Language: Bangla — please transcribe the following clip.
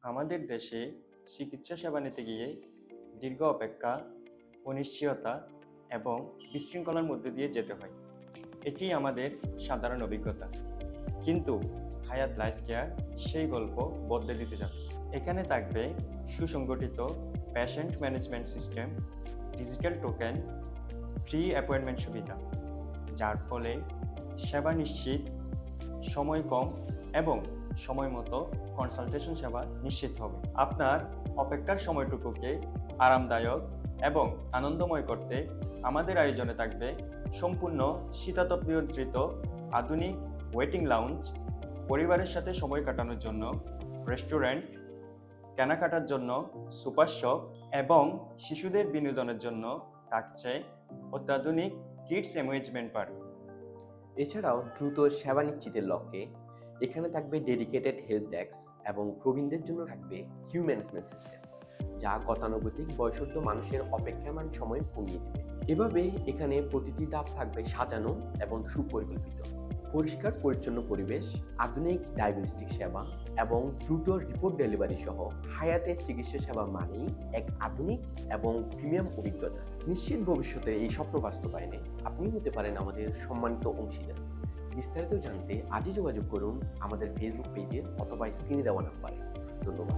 আমাদের দেশে চিকিৎসা সেবা নিতে গিয়ে দীর্ঘ অপেক্ষা, অনিশ্চয়তা এবং বিশৃঙ্খলার মধ্যে দিয়ে যেতে হয়। এটি আমাদের সাধারণ অভিজ্ঞতা, কিন্তু হায়াত লাইফ কেয়ার সেই গল্প বদলে দিতে যাচ্ছে। এখানে থাকবে সুসংগঠিত patient management system, digital token, pre appointment সুবিধা, যার ফলে সেবা নিশ্চিত, সময় কম এবং সময় মতো কনসালটেশন সেবা নিশ্চিত হবে। আপনার অপেক্ষার সময়টুকুকে আরামদায়ক এবং আনন্দময় করতে আমাদের আয়োজনে থাকবে সম্পূর্ণ শীতাতপ নিয়ন্ত্রিত আধুনিক ওয়েটিং লাউঞ্জ, পরিবারের সাথে সময় কাটানোর জন্য রেস্টুরেন্ট, কেনাকাটার জন্য সুপার শপ এবং শিশুদের বিনোদনের জন্য থাকছে অত্যাধুনিক কিডস অ্যামিউজমেন্ট পার্ক। এছাড়াও দ্রুত সেবা নিশ্চিতের লক্ষ্যে এখানে থাকবে ডেডিকেটেড হেল্প ডেস্ক এবং প্রবীণদের জন্য থাকবে কিউ ম্যানেজমেন্ট সিস্টেম, যা গতানুগতিক বয়সোর্ধ মানুষের অপেক্ষামান সময় কমিয়ে দেবে। এভাবে এখানে প্রতিটি ধাপ থাকবে সাজানো এবং সুপরিকল্পিত। পরিষ্কার পরিচ্ছন্ন পরিবেশ, আধুনিক ডায়াগনস্টিক সেবা এবং দ্রুত রিপোর্ট ডেলিভারি সহ হায়াতের চিকিৎসা সেবা মানেই এক আধুনিক এবং প্রিমিয়াম অভিজ্ঞতা। নিশ্চিত ভবিষ্যতে এই স্বপ্ন বাস্তবায়নে আপনি হতে পারেন আমাদের সম্মানিত অংশীদার। বিস্তারিত জানতে আজই যোগাযোগ করুন আমাদের ফেসবুক পেজে অথবা স্ক্রিনে দেওয়া নাম্বারে। ধন্যবাদ।